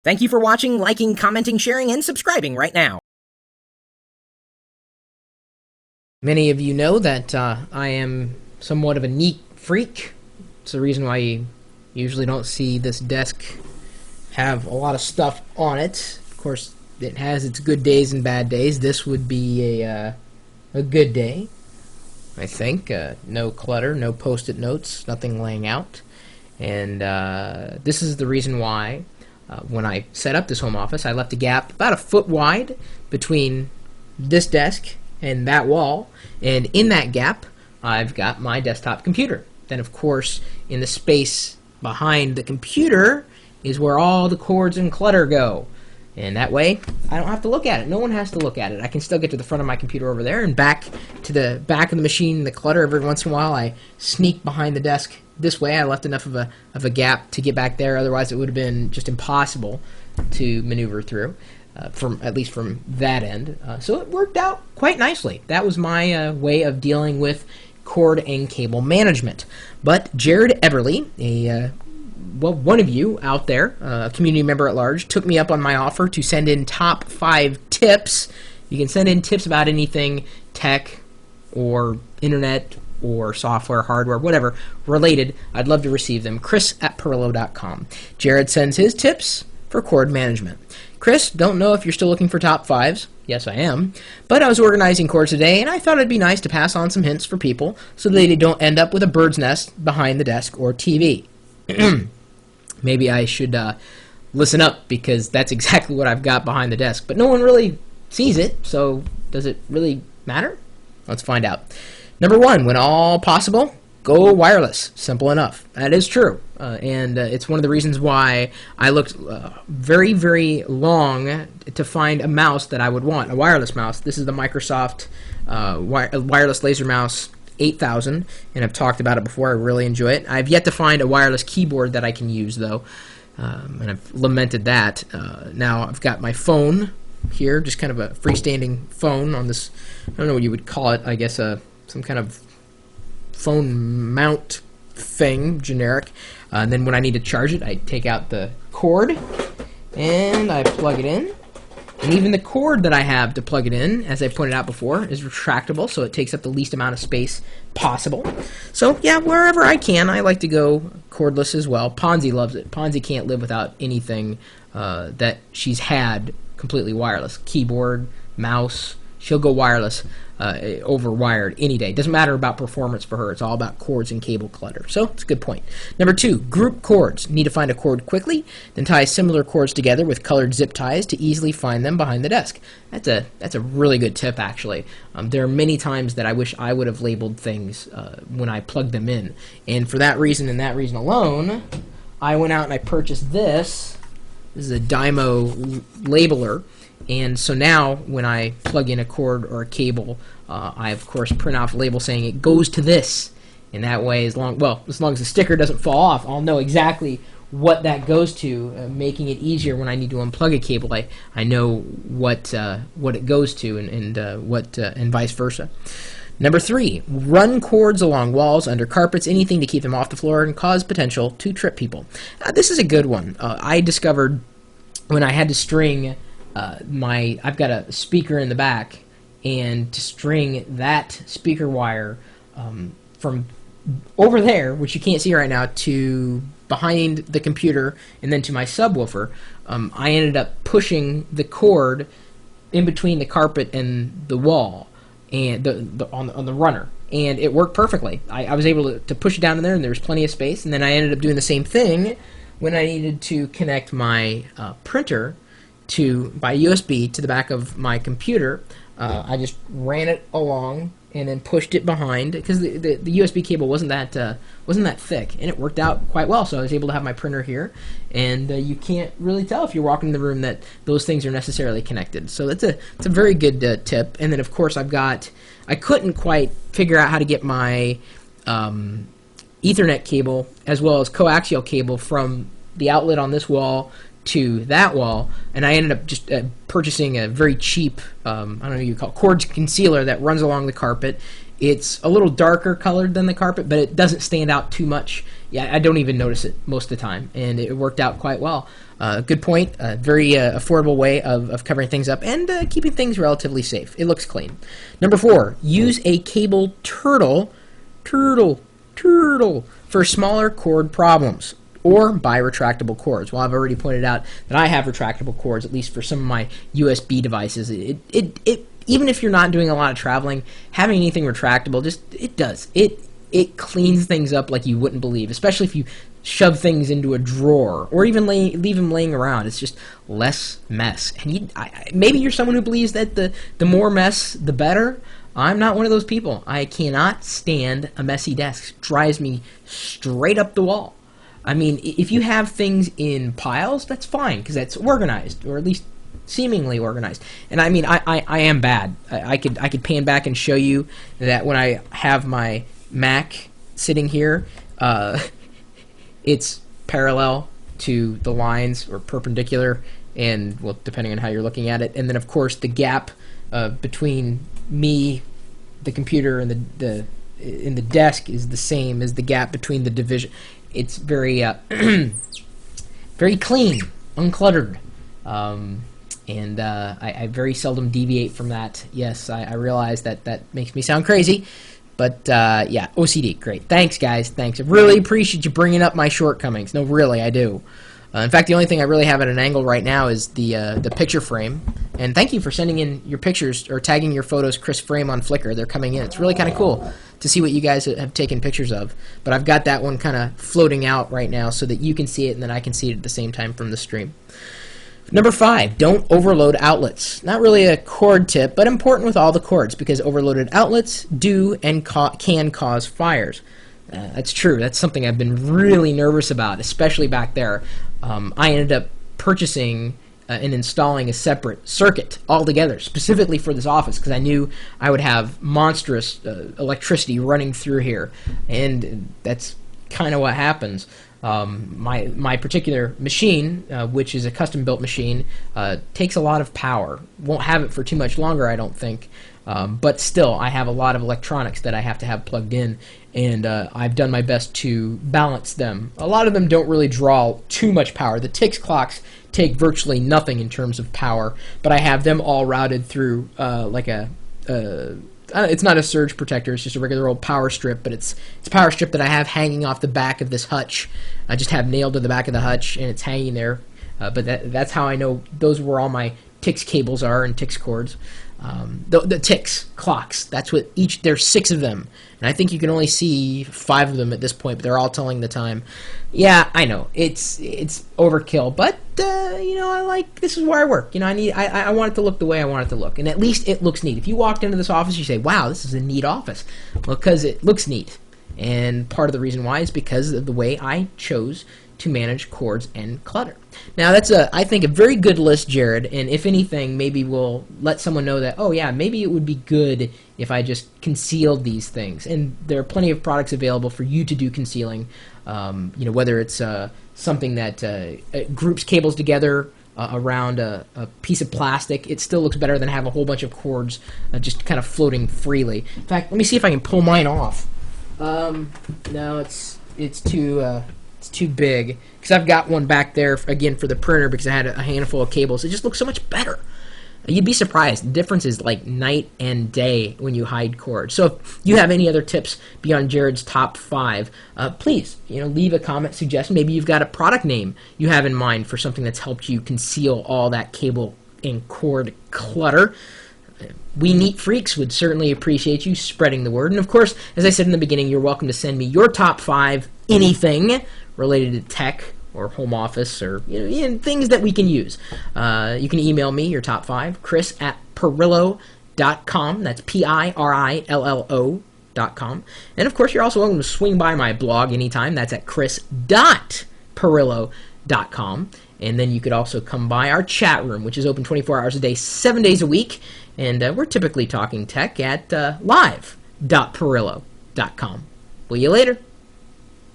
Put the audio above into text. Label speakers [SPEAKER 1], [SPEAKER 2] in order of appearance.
[SPEAKER 1] Thank you for watching, liking, commenting, sharing, and subscribing right now. Many of you know that I am somewhat of a neat freak. It's the reason why you usually don't see this desk have a lot of stuff on it. Of course, it has its good days and bad days. This would be a good day, I think. No clutter, no post-it notes, nothing laying out. And this is the reason why when I set up this home office, I left a gap about a foot wide between this desk and that wall, and in that gap I've got my desktop computer. Then of course in the space behind the computer is where all the cords and clutter go, and that way I don't have to look at it. No one has to look at it. I can still get to the front of my computer over there and back to the back of the machine. The clutter, every once in a while I sneak behind the desk this way. I left enough of a gap to get back there, otherwise it would have been just impossible to maneuver through. At least from that end. So it worked out quite nicely. That was my way of dealing with cord and cable management. But Jared Everly, one of you out there, a community member at large, took me up on my offer to send in top 5 tips. You can send in tips about anything tech or internet or software, hardware, whatever related. I'd love to receive them. Chris@Pirillo.com. Jared sends his tips for cord management. Chris, don't know if you're still looking for top 5s. Yes, I am. But I was organizing cords today, and I thought it'd be nice to pass on some hints for people so they don't end up with a bird's nest behind the desk or TV. Maybe I should listen up, because that's exactly what I've got behind the desk. But no one really sees it, so does it really matter? Let's find out. Number 1, when all possible, go wireless. Simple enough. That is true. And it's one of the reasons why I looked very, very long to find a mouse that I would want, a wireless mouse. This is the Microsoft wireless laser mouse 8000, and I've talked about it before. I really enjoy it. I've yet to find a wireless keyboard that I can use, though, and I've lamented that. Now I've got my phone here, just kind of a freestanding phone on this, I don't know what you would call it, I guess some kind of phone mount thing, generic. And then when I need to charge it, I take out the cord and I plug it in. And even the cord that I have to plug it in, as I pointed out before, is retractable, so it takes up the least amount of space possible. So yeah, wherever I can, I like to go cordless as well. Ponzi loves it. Ponzi can't live without anything that she's had completely wireless. Keyboard, mouse, she'll go wireless over wired any day. Doesn't matter about performance for her. It's all about cords and cable clutter. So it's a good point. Number 2, group cords. Need to find a cord quickly, then tie similar cords together with colored zip ties to easily find them behind the desk. That's a really good tip, actually. There are many times that I wish I would have labeled things when I plugged them in. And for that reason and that reason alone, I went out and I purchased this. This is a Dymo labeler. And so now when I plug in a cord or a cable, I of course print off a label saying it goes to this. And that way, as long as the sticker doesn't fall off, I'll know exactly what that goes to, making it easier when I need to unplug a cable. I know what it goes to, and vice versa. Number 3, run cords along walls, under carpets, anything to keep them off the floor and cause potential to trip people. This is a good one. I discovered when I had to string I've got a speaker in the back, and to string that speaker wire from over there, which you can't see right now, to behind the computer and then to my subwoofer, I ended up pushing the cord in between the carpet and the wall, and on the runner, and it worked perfectly. I was able to push it down in there, and there was plenty of space. And then I ended up doing the same thing when I needed to connect my printer by USB to the back of my computer. I just ran it along and then pushed it behind, because the USB cable wasn't that thick, and it worked out quite well. So I was able to have my printer here, and you can't really tell if you're walking in the room that those things are necessarily connected. So it's a very good tip. And then of course I couldn't quite figure out how to get my Ethernet cable as well as coaxial cable from the outlet on this wall to that wall, and I ended up just purchasing a very cheap, I don't know what you call it, cord concealer that runs along the carpet. It's a little darker colored than the carpet, but it doesn't stand out too much. Yeah, I don't even notice it most of the time, and it worked out quite well. Good point. Very affordable way of covering things up and keeping things relatively safe. It looks clean. Number 4, use a cable turtle for smaller cord problems, or buy retractable cords. Well, I've already pointed out that I have retractable cords, at least for some of my USB devices. It even if you're not doing a lot of traveling, having anything retractable it cleans things up like you wouldn't believe, especially if you shove things into a drawer or even leave them laying around. It's just less mess. And maybe you're someone who believes that the more mess, the better. I'm not one of those people. I cannot stand a messy desk. It drives me straight up the wall. I mean, if you have things in piles, that's fine, because that's organized, or at least seemingly organized. And I mean, I am bad. I could pan back and show you that when I have my Mac sitting here, it's parallel to the lines, or perpendicular, and, well, depending on how you're looking at it. And then, of course, the gap between me, the computer, and the desk is the same as the gap between the division. It's very very clean, uncluttered, and I very seldom deviate from that. Yes, I realize that makes me sound crazy, but yeah, OCD, great. Thanks, guys. Thanks. I really appreciate you bringing up my shortcomings. No, really, I do. In fact, the only thing I really have at an angle right now is the picture frame. And thank you for sending in your pictures, or tagging your photos, Chris Frame, on Flickr. They're coming in. It's really kind of cool to see what you guys have taken pictures of. But I've got that one kind of floating out right now so that you can see it and then I can see it at the same time from the stream. Number 5, don't overload outlets. Not really a cord tip, but important with all the cords, because overloaded outlets do and can cause fires. That's true. That's something I've been really nervous about, especially back there. I ended up purchasing and installing a separate circuit altogether, specifically for this office, because I knew I would have monstrous electricity running through here, and that's kind of what happens. My particular machine, which is a custom-built machine, takes a lot of power. Won't have it for too much longer, I don't think. But still, I have a lot of electronics that I have to have plugged in, and I've done my best to balance them. A lot of them don't really draw too much power. The Tix clocks take virtually nothing in terms of power, but I have them all routed through like it's not a surge protector, it's just a regular old power strip, but it's a power strip that I have hanging off the back of this hutch. I just have nailed to the back of the hutch, and it's hanging there. But that's how I know those where all my Tix cables are, and Tix cords. The Tix clocks, that's what there's 6 of them, and I think you can only see 5 of them at this point, but they're all telling the time. Yeah, I know, it's overkill, but this is where I work. I want it to look the way I want it to look, and at least it looks neat. If you walked into this office, you say, wow, this is a neat office. Well, because it looks neat, and part of the reason why is because of the way I chose to manage cords and clutter. Now, that's I think a very good list, Jared, and if anything, maybe we'll let someone know that, oh yeah, maybe it would be good if I just concealed these things. And there are plenty of products available for you to do concealing, whether it's something that groups cables together around a piece of plastic. It still looks better than have a whole bunch of cords just kind of floating freely. In fact, let me see if I can pull mine off. No, it's too big, because I've got one back there again for the printer, because I had a handful of cables. It just looks so much better. You'd be surprised. The difference is like night and day when you hide cords. So if you have any other tips beyond Jared's top 5, please leave a comment, suggestion. Maybe you've got a product name you have in mind for something that's helped you conceal all that cable and cord clutter. We neat freaks would certainly appreciate you spreading the word. And of course, as I said in the beginning, you're welcome to send me your top 5 anything related to tech or home office, or things that we can use. You can email me your top 5, chris@pirillo.com. That's Pirillo.com. And of course, you're also welcome to swing by my blog anytime. That's at chris.pirillo.com. And then you could also come by our chat room, which is open 24 hours a day, 7 days a week. And we're typically talking tech at live.pirillo.com. See you later.